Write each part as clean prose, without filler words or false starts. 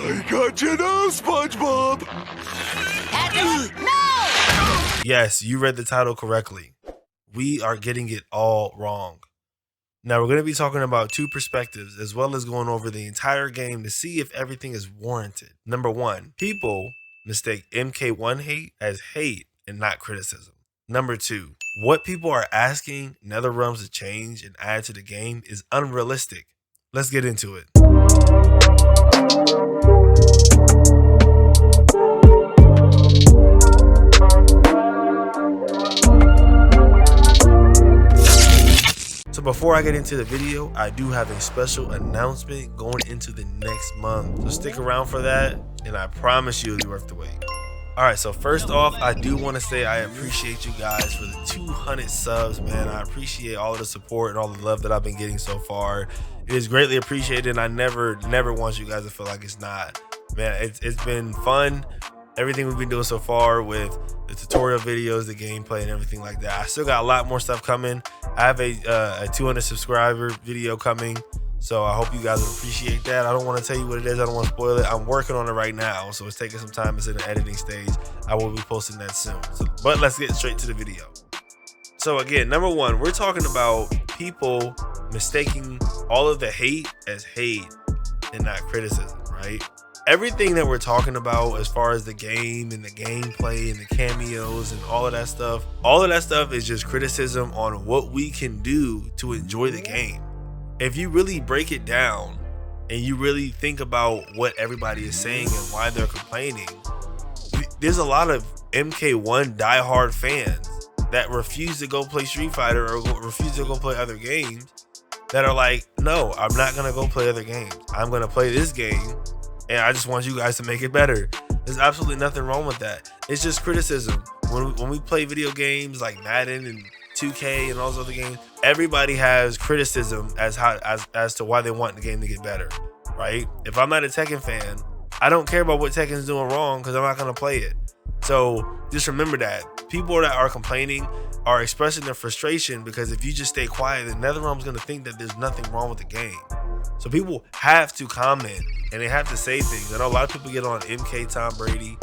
I got you now, SpongeBob. No! Yes, you read the title correctly. We are getting it all wrong. Now we're going to be talking about two perspectives as well as going over the entire game to see if everything is warranted. Number one, people mistake MK1 hate as hate and not criticism. Number two, what people are asking NetherRealms to change and add to the game is unrealistic. Let's get into it. So before I get into the video, I do have a special announcement going into the next month. So stick around for that, and I promise you it'll be worth the wait. Alright, so first off, I do want to say I appreciate you guys for the 200 subs, man. I appreciate all of the support and all the love that I've been getting so far. It is greatly appreciated, and I never want you guys to feel like it's not. Man, it's been fun. Everything we've been doing so far with the tutorial videos, the gameplay, and everything like that. I still got a lot more stuff coming. I have a 200 subscriber video coming, so I hope you guys will appreciate that. I don't want to tell you what it is. I don't want to spoil it. I'm working on it right now, so it's taking some time. It's in the editing stage. I will be posting that soon. But let's get straight to the video. So again, number one, we're talking about people mistaking all of the hate as hate and not criticism, right? Everything that we're talking about as far as the game and the gameplay and the cameos and all of that stuff is just criticism on what we can do to enjoy the game. If you really break it down and you really think about what everybody is saying and why they're complaining, there's a lot of MK1 diehard fans that refuse to go play Street Fighter or refuse to go play other games that are like, no, I'm not gonna go play other games. I'm gonna play this game, and I just want you guys to make it better. There's absolutely nothing wrong with that. It's just criticism. When we play video games like Madden and 2K and all those other games, everybody has criticism as to why they want the game to get better, right? If I'm not a Tekken fan, I don't care about what Tekken's doing wrong because I'm not going to play it. So just remember that. People that are complaining are expressing their frustration because if you just stay quiet, then NetherRealm's going to think that there's nothing wrong with the game. So people have to comment and they have to say things. I know a lot of people get on MK Tom Brady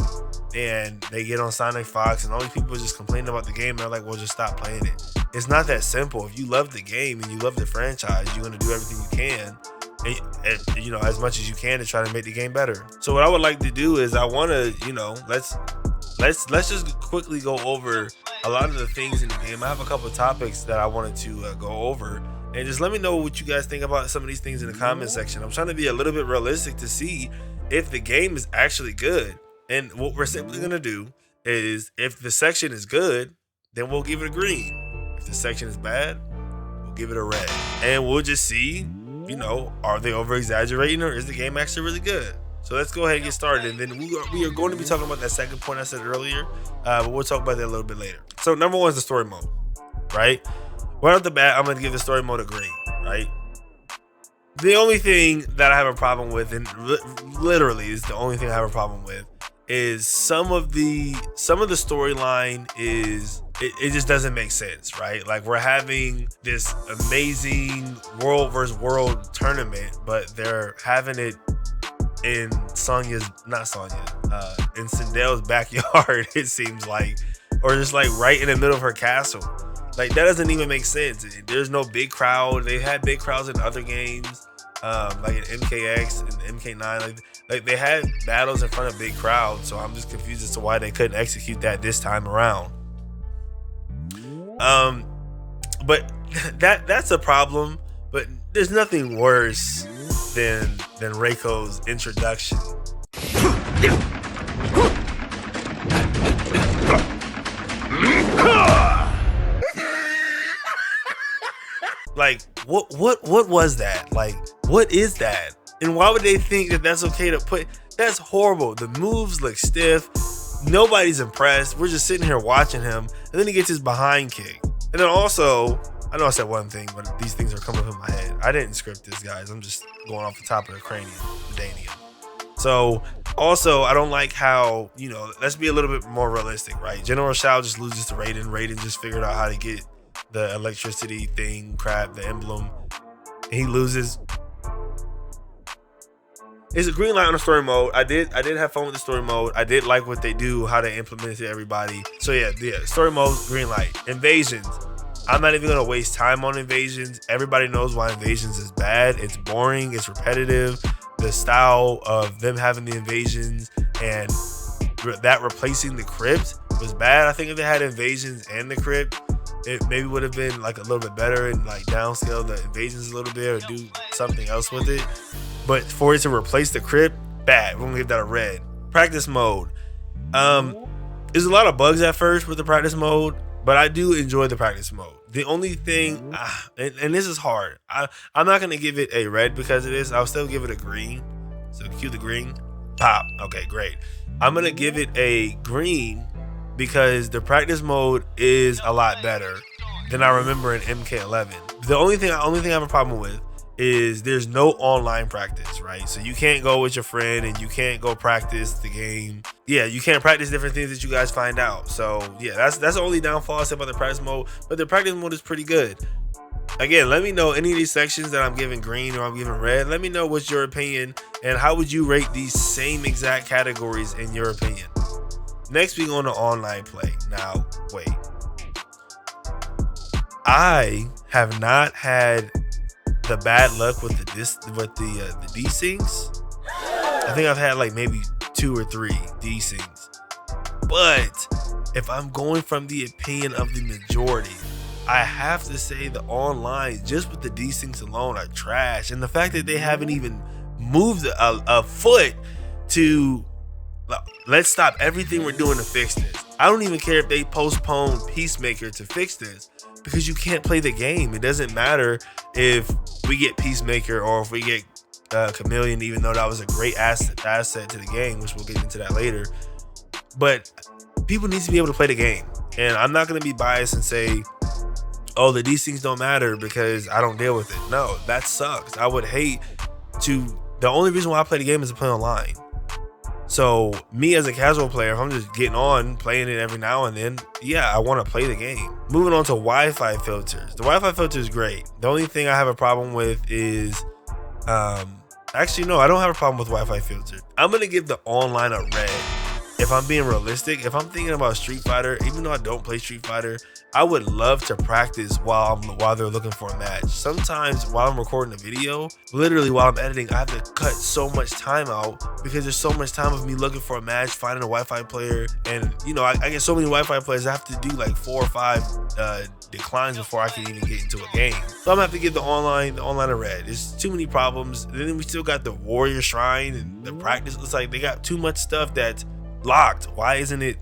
and they get on Sonic Fox and all these people just complaining about the game and they're like, well, just stop playing it. It's not that simple. If you love the game and you love the franchise, you're going to do everything you can, and, you know, as much as you can to try to make the game better. So what I would like to do is I want to, you know, let's just quickly go over a lot of the things in the game. I have a couple of topics that I wanted to go over. And just let me know what you guys think about some of these things in the comment section. I'm trying to be a little bit realistic to see if the game is actually good. And what we're simply going to do is if the section is good, then we'll give it a green. If the section is bad, we'll give it a red. And we'll just see, you know, are they over exaggerating or is the game actually really good? So let's go ahead and get started. And then we are going to be talking about that second point I said earlier, but we'll talk about that a little bit later. So number one is the story mode, right? Right off the bat, I'm going to give the story mode a green, right? The only thing that I have a problem with, and literally is the only thing I have a problem with, is some of the storyline is, it just doesn't make sense, right? Like we're having this amazing world versus world tournament, but they're having it in in Sindel's backyard, it seems like, or just like right in the middle of her castle. Like that doesn't even make sense. There's no big crowd. They've had big crowds in other games, like in MKX and MK9. Like they had battles in front of big crowds. So I'm just confused as to why they couldn't execute that this time around. But that's a problem. But there's nothing worse than Reiko's introduction. Like what was that? Like what is that? And why would they think that that's okay to put? That's horrible. The moves look stiff. Nobody's impressed. We're just sitting here watching him, and then he gets his behind kick. And then also, I know I said one thing, but these things are coming up in my head. I didn't script this, guys. I'm just going off the top of the cranium, the danium. So also, I don't like how, you know, let's be a little bit more realistic, right? General Shao just loses to Raiden. Raiden just figured out how to get the electricity thing, crap, the emblem, and he loses. It's a green light on the story mode. I did have fun with the story mode. I did like what they do, how they implemented everybody. So yeah, story mode, green light. Invasions. I'm not even gonna waste time on invasions. Everybody knows why invasions is bad. It's boring, it's repetitive. The style of them having the invasions and that replacing the crypt was bad. I think if they had invasions and the crypt, it maybe would have been like a little bit better and like downscale the invasions a little bit or do something else with it. But for it to replace the crypt, bad. We're gonna give that a red. Practice mode. There's a lot of bugs at first with the practice mode, but I do enjoy the practice mode. The only thing, and this is hard, I'm not gonna give it a red because of this. I'll still give it a green. So cue the green. Pop. Okay, great. I'm gonna give it a green because the practice mode is a lot better than I remember in MK11. The only thing I have a problem with is there's no online practice, right? So you can't go with your friend and you can't go practice the game. Yeah, you can't practice different things that you guys find out. So yeah, that's the only downfall I say about the practice mode, but the practice mode is pretty good. Again, let me know any of these sections that I'm giving green or I'm giving red. Let me know what's your opinion and how would you rate these same exact categories in your opinion. Next, we go on to online play. Now, wait. I have not had the bad luck with the desyncs. I think I've had like maybe 2 or 3 desyncs. But if I'm going from the opinion of the majority, I have to say the online, just with the desyncs alone, are trash. And the fact that they haven't even moved a foot to let's stop everything we're doing to fix this. I don't even care if they postpone Peacemaker to fix this, because you can't play the game. It doesn't matter if we get Peacemaker or if we get Chameleon, even though that was a great asset to the game, which we'll get into that later. But people need to be able to play the game. And I'm not going to be biased and say, oh, the desyncs don't matter because I don't deal with it. No, that sucks. I would hate to. The only reason why I play the game is to play online. So me as a casual player, if I'm just getting on, playing it every now and then, yeah, I want to play the game. Moving on to Wi-Fi filters. The Wi-Fi filter is great. The only thing I have a problem with is, actually, no, I don't have a problem with Wi-Fi filter. I'm going to give the online a red. If I'm being realistic, if I'm thinking about Street Fighter, even though I don't play Street Fighter, I would love to practice while they're looking for a match. Sometimes while I'm recording a video, literally while I'm editing, I have to cut so much time out because there's so much time of me looking for a match, finding a Wi-Fi player, and you know, I get so many Wi-Fi players, I have to do like 4 or 5 declines before I can even get into a game. So I'm gonna have to give the online a red. There's too many problems. And then we still got the Warrior Shrine and the practice. It's like they got too much stuff that's locked. Why isn't it?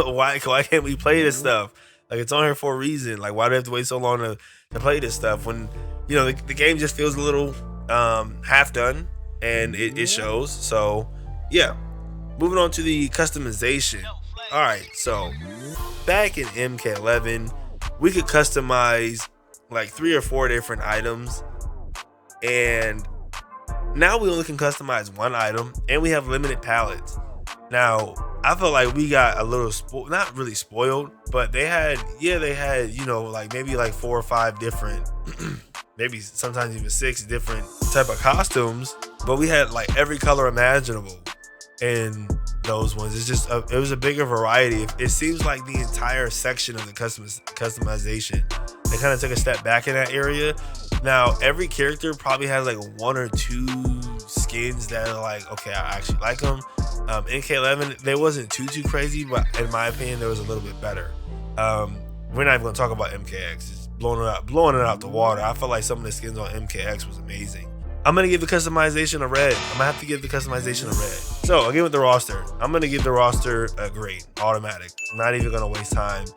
why can't we play this stuff? Like, it's on here for a reason. Like, why do I have to wait so long to play this stuff when, you know, the game just feels a little half done, and it shows. So yeah, moving on to the customization. All right, so back in MK11, we could customize like 3 or 4 different items, and now we only can customize 1 item, and we have limited palettes. Now, I feel like we got a little not really spoiled, but they had, you know, like maybe like 4 or 5 different, maybe sometimes even 6 different type of costumes, but we had like every color imaginable in those ones. It's just it was a bigger variety. It seems like the entire section of the customization, they kind of took a step back in that area. Now, every character probably has like 1 or 2 skins that are like, okay, I actually like them. MK11, they wasn't too crazy, but in my opinion, there was a little bit better. We're not even gonna talk about MKX. It's blowing it out the water. I feel like some of the skins on MKX was amazing. I'm gonna give the customization a red. I'm gonna have to give the customization a red. So again, with the roster, I'm gonna give the roster a grade, automatic. I'm not even gonna waste time.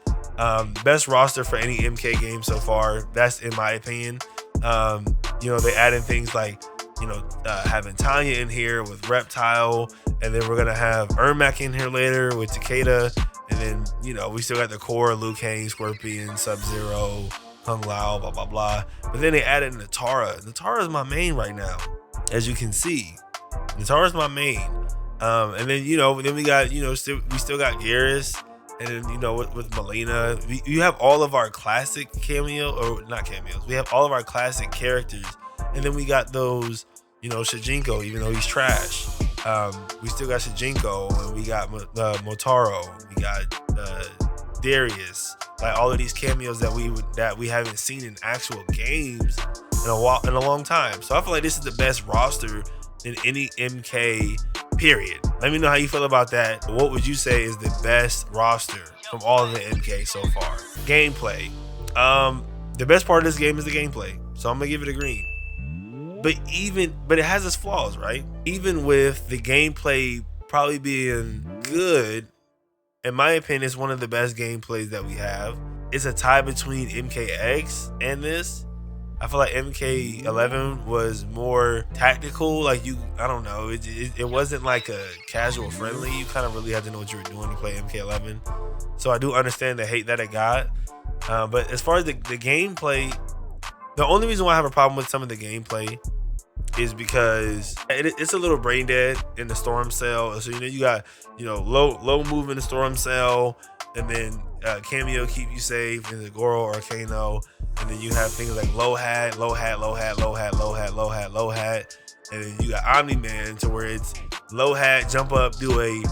Best roster for any MK game so far. That's in my opinion. You know, they added things like, you know, having Tanya in here with Reptile, and then we're gonna have Ermac in here later with Takeda, and then, you know, we still got the core: Liu Kang, Scorpion, Sub-Zero, Kung Lao, blah blah blah. But then they added Natara. Natara is my main right now, as you can see. Natara is my main. And then, you know, then we got, you know, we still got Garrus, and then, you know, with Melina, you have all of our classic cameo, or not cameos. We have all of our classic characters. And then we got those, you know, Shijinko, even though he's trash. We still got Shijinko, and we got Motaro, we got Darius. Like all of these cameos that we haven't seen in actual games in a long time. So I feel like this is the best roster in any MK period. Let me know how you feel about that. What would you say is the best roster from all of the MK so far? Gameplay. The best part of this game is the gameplay, so I'm gonna give it a green. But it has its flaws, right? Even with the gameplay probably being good, in my opinion, it's one of the best gameplays that we have. It's a tie between MKX and this. I feel like MK11 was more tactical. Like I don't know. It wasn't like a casual friendly. You kind of really had to know what you were doing to play MK11. So I do understand the hate that it got. But as far as the gameplay, the only reason why I have a problem with some of the gameplay is because it's a little brain dead in the storm cell. So you got low move in the storm cell, and then cameo keep you safe in the Goro or Kano, and then you have things like low hat, and then you got Omni Man to where it's low hat, jump up, do a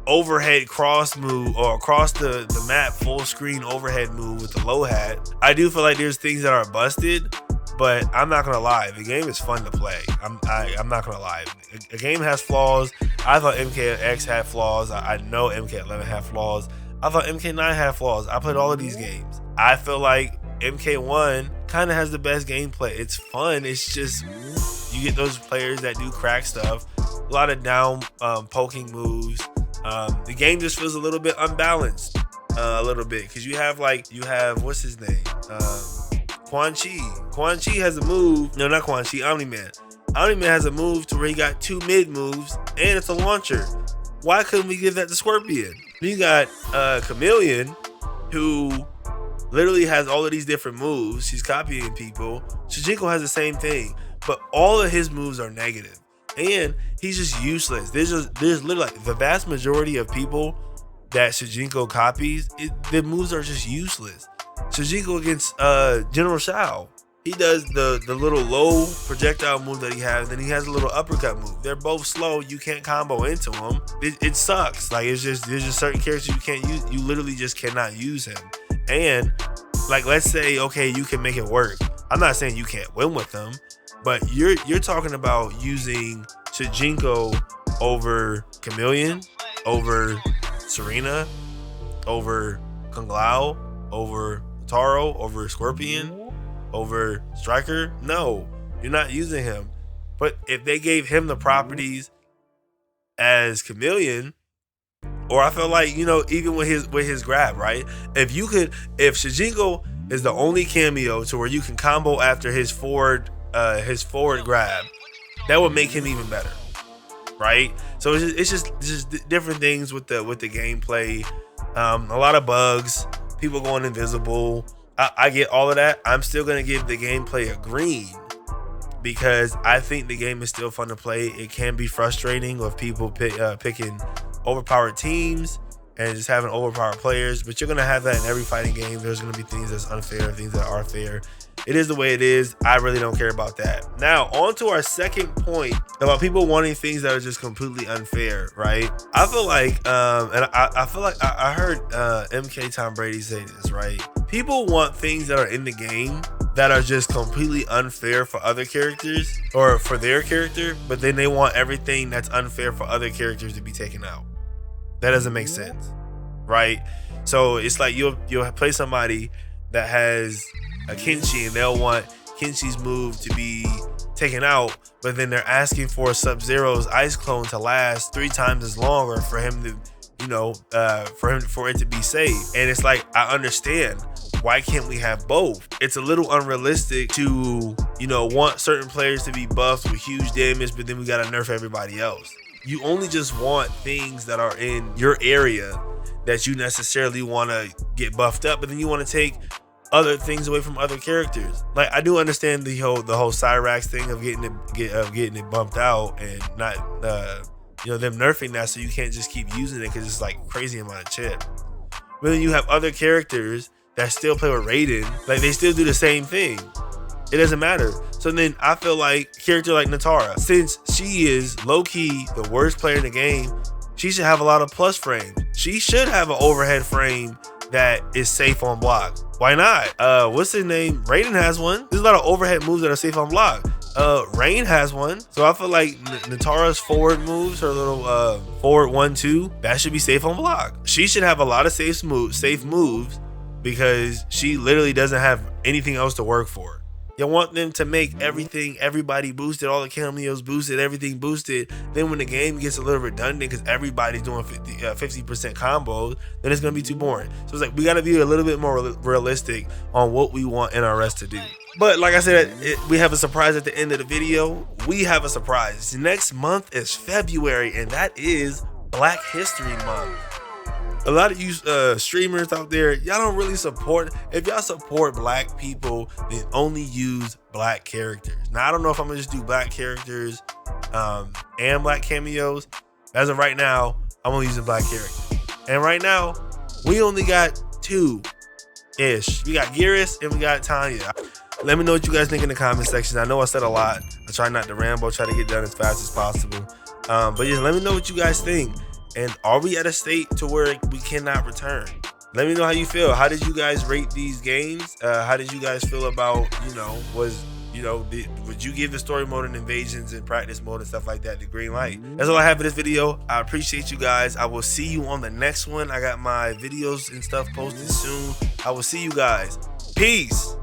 overhead cross move or across the map full screen overhead move with the low hat. I do feel like there's things that are busted, but I'm not gonna lie, the game is fun to play. I'm not gonna lie, the game has flaws. I thought MKX had flaws. I know MK11 had flaws. I thought MK9 had flaws. I played all of these games. I feel like MK1 kind of has the best gameplay. It's fun. It's just you get those players that do crack stuff, a lot of down poking moves. The game just feels a little bit unbalanced, a little bit, because you have what's his name, Quan Chi. Quan Chi has a move. No, not Quan Chi. Omni Man. Omni Man has a move to where he got 2 mid moves and it's a launcher. Why couldn't we give that to Scorpion? Then you got Chameleon, who literally has all of these different moves. She's copying people. Shijinko has the same thing, but all of his moves are negative. And he's just useless. There's literally like the vast majority of people that Shijinko copies, the moves are just useless. Shijinko against General Shao, he does the little low projectile move that he has, then he has a little uppercut move. They're both slow. You can't combo into them. It sucks. Like there's just certain characters you can't use. You literally just cannot use him. And like, let's say, okay, you can make it work. I'm not saying you can't win with them, but you're talking about using Shijinko over Chameleon, over Serena, over Kung Lao, over Taro, over Scorpion, over Striker. No, you're not using him. But if they gave him the properties as Chameleon, or I feel like, even with his grab, right? If Shijinko is the only cameo to where you can combo after his forward grab, that would make him even better, right? So it's just different things with the gameplay. A lot of bugs, people going invisible. I get all of that. I'm still gonna give the gameplay a green because I think the game is still fun to play. It can be frustrating with people picking overpowered teams and just having overpowered players, but you're gonna have that in every fighting game. There's gonna be things that's unfair, things that are fair. It is the way it is. I really don't care about that. Now, on to our second point about people wanting things that are just completely unfair, right? I feel like, and I feel like I heard MK Tom Brady say this, right? People want things that are in the game that are just completely unfair for other characters or for their character, but then they want everything that's unfair for other characters to be taken out. That doesn't make sense, right? So it's like you'll play somebody that has a Kenshi and they'll want Kenshi's move to be taken out, but then they're asking for Sub-Zero's ice clone to last 3 times as long, or for him to, for it to be safe. And it's like, I understand. Why can't we have both? It's a little unrealistic to, want certain players to be buffed with huge damage, but then we gotta nerf everybody else. You only just want things that are in your area that you necessarily want to get buffed up, but then you want to take other things away from other characters. Like, I do understand the whole Cyrax thing of getting it bumped out and not them nerfing that, so you can't just keep using it because it's like crazy amount of chip. But then you have other characters that still play with Raiden, like they still do the same thing. It doesn't matter. So then I feel like character like Natara, since she is low-key the worst player in the game, she should have a lot of plus frames. She should have an overhead frame that is safe on block. Why not? What's his name? Raiden has one. There's a lot of overhead moves that are safe on block. Rain has one. So I feel like Natara's forward moves, her little forward 1-2, that should be safe on block. She should have a lot of safe moves because she literally doesn't have anything else to work for. You want them to make everybody boosted, all the cameos boosted, everything boosted. Then when the game gets a little redundant because everybody's doing 50% combos, then it's gonna be too boring. So it's like we gotta be a little bit more realistic on what we want NRS to do. But like I said, we have a surprise at the end of the video. We have a surprise. Next month is February, and that is Black History Month. A lot of you streamers out there, y'all don't really support. If y'all support black people, then only use black characters. Now I don't know if I'm gonna just do black characters and black cameos. As of right now, I'm only using black characters. And right now, we only got 2-ish. We got Geras and we got Tanya. Let me know what you guys think in the comment section. I know I said a lot. I try not to ramble, try to get done as fast as possible. But yeah, let me know what you guys think. And are we at a state to where we cannot return? Let me know how you feel. How did you guys rate these games? How did you guys feel about, would you give the story mode and invasions and practice mode and stuff like that the green light? That's all I have for this video. I appreciate you guys. I will see you on the next one. I got my videos and stuff posted soon. I will see you guys. Peace.